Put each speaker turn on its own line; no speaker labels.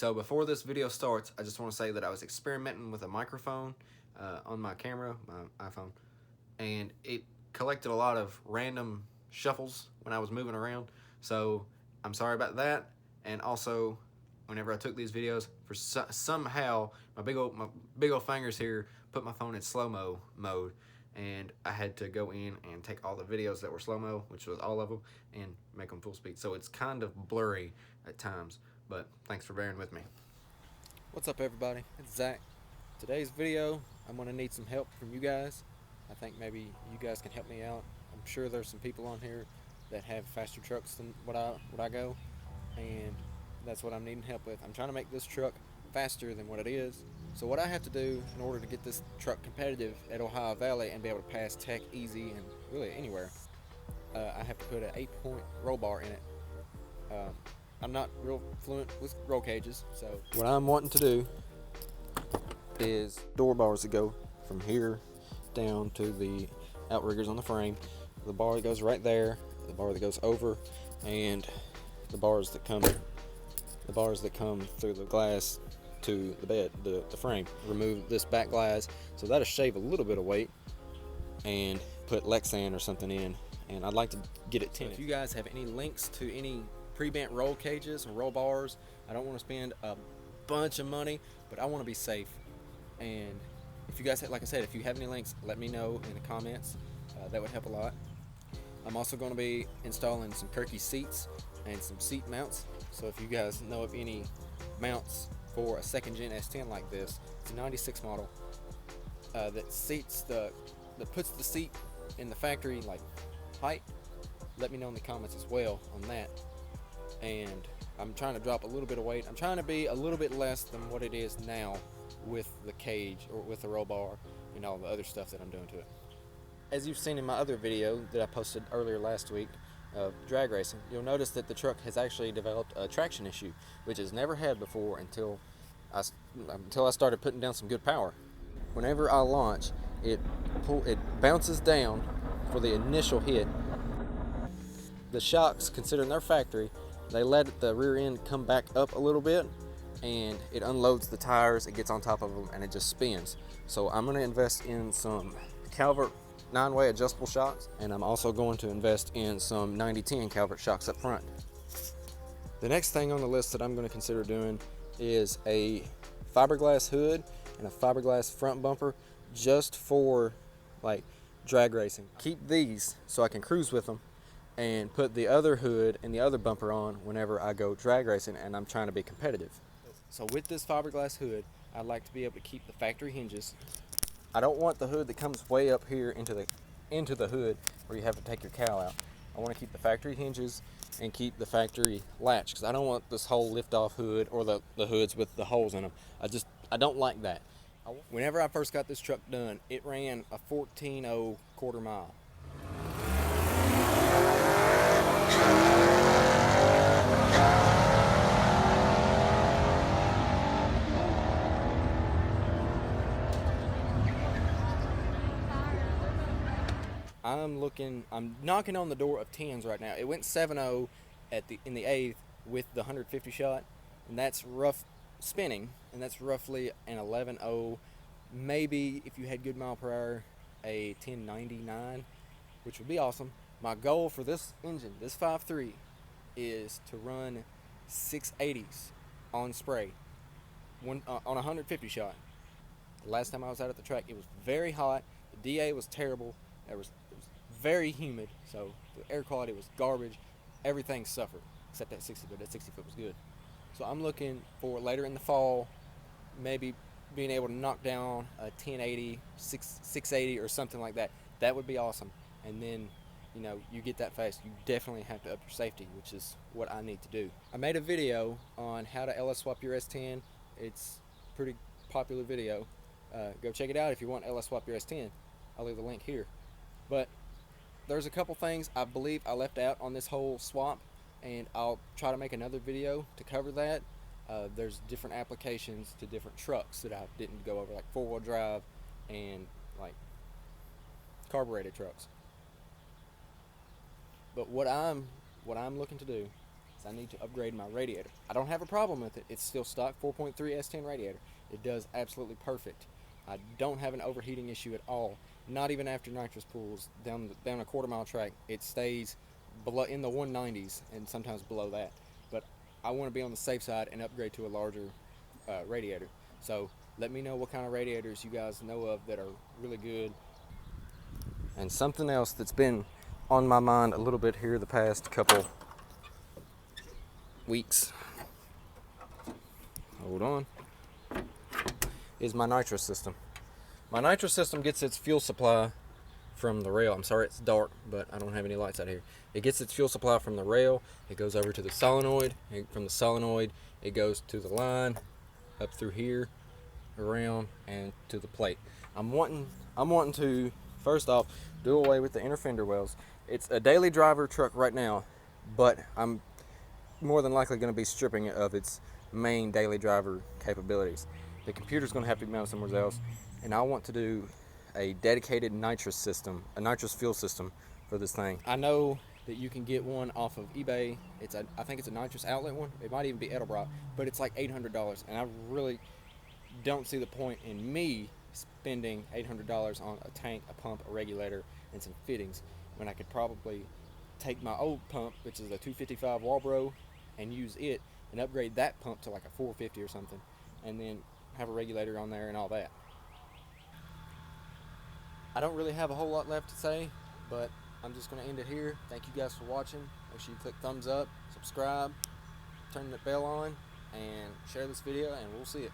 So before this video starts, I just want to say that I was experimenting with a microphone on my camera, my iPhone, and it collected a lot of random shuffles when I was moving around. So I'm sorry about that. And also, whenever I took these videos, for somehow my big old fingers here put my phone in slow-mo mode, and I had to go in and take all the videos that were slow-mo, which was all of them, and make them full speed. So it's kind of blurry at times, but thanks for bearing with me.
What's up, everybody? It's Zach. Today's video, I'm going to need some help from you guys. I think maybe you guys can help me out. I'm sure there's some people on here that have faster trucks than what I go, and that's what I'm needing help with. I'm trying to make this truck faster than what it is. So what I have to do in order to get this truck competitive at Ohio Valley and be able to pass tech easy and really anywhere, I have to put an 8-point roll bar in it. I'm not real fluent with roll cages, so what I'm wanting to do is door bars that go from here down to the outriggers on the frame, the bar that goes right there, the bar that goes over, and the bars that come through the glass to the bed, the frame. Remove this back glass, so that'll shave a little bit of weight, and put lexan or something in, and I'd like to get it tinted. If you guys have any links to any pre-bent roll cages or roll bars, I don't want to spend a bunch of money, but I want to be safe. And if you guys, like I said, if you have any links, let me know in the comments. That would help a lot. I'm also going to be installing some Kirkey seats and some seat mounts. So if you guys know of any mounts for a 2nd gen S10 like this, it's a 96 model that puts the seat in the factory like height, let me know in the comments as well on that. And I'm trying to drop a little bit of weight. I'm trying to be a little bit less than what it is now with the cage or with the roll bar and all the other stuff that I'm doing to it. As you've seen in my other video that I posted earlier last week of drag racing, you'll notice that the truck has actually developed a traction issue, which it's never had before until I started putting down some good power. Whenever I launch, it bounces down for the initial hit. The shocks, considering their factory, they let the rear end come back up a little bit, and it unloads the tires, it gets on top of them, and it just spins. So I'm going to invest in some Calvert 9-way adjustable shocks, and I'm also going to invest in some 90-10 Calvert shocks up front. The next thing on the list that I'm going to consider doing is a fiberglass hood and a fiberglass front bumper, just for like drag racing. Keep these so I can cruise with them, and put the other hood and the other bumper on whenever I go drag racing and I'm trying to be competitive. So with this fiberglass hood, I'd like to be able to keep the factory hinges. I don't want the hood that comes way up here into the hood where you have to take your cowl out. I want to keep the factory hinges and keep the factory latch, because I don't want this whole lift-off hood or the hoods with the holes in them. I don't like that. Whenever I first got this truck done, it ran a 14.0 quarter mile. I'm knocking on the door of 10s right now. It went 7.0 in the 8th with the 150 shot, and that's rough spinning, and that's roughly an 11.0. Maybe if you had good mile per hour, a 1099, which would be awesome. My goal for this engine, this 5.3, is to run 680s on spray, on a 150 shot. The last time I was out at the track, it was very hot. The DA was terrible. It was very humid, so the air quality was garbage. Everything suffered except that 60 foot. That 60 foot was good. So I'm looking for later in the fall, maybe being able to knock down a 1080, 680 or something like that. That would be awesome. And then, you know, you get that fast, you definitely have to up your safety, which is what I need to do. I made a video on how to LS swap your S10. It's a pretty popular video. Go check it out if you want LS swap your S10. I'll leave the link here. But there's a couple things I believe I left out on this whole swap, and I'll try to make another video to cover that. There's different applications to different trucks that I didn't go over, like 4-wheel drive and like carbureted trucks. But what I'm looking to do is I need to upgrade my radiator. I don't have a problem with it. It's still stock 4.3 S10 radiator. It does absolutely perfect. I don't have an overheating issue at all. Not even after nitrous pools down a quarter-mile track. It stays below in the 190s and sometimes below that. But I want to be on the safe side and upgrade to a larger radiator. So let me know what kind of radiators you guys know of that are really good. And something else that's been on my mind a little bit here the past couple weeks, hold on, is my nitrous system. My nitrous system gets its fuel supply from the rail. I'm sorry it's dark, but I don't have any lights out here. It gets its fuel supply from the rail. It goes over to the solenoid. From the solenoid, it goes to the line, up through here, around, and to the plate. I'm wanting to first off do away with the inner fender wells. It's a daily driver truck right now, but I'm more than likely going to be stripping it of its main daily driver capabilities. The computer's going to have to be mounted somewhere else, and I want to do a dedicated nitrous system, a nitrous fuel system for this thing. I know that you can get one off of eBay. I think it's a nitrous outlet one. It might even be Edelbrock, but it's like $800, and I really don't see the point in me spending $800 on a tank, a pump, a regulator, and some fittings when I could probably take my old pump, which is a 255 Walbro, and use it and upgrade that pump to like a 450 or something, and then have a regulator on there and all that. I don't really have a whole lot left to say, but I'm just going to end it here. Thank you guys for watching. Make sure you click thumbs up, subscribe, turn the bell on, and share this video, and we'll see it.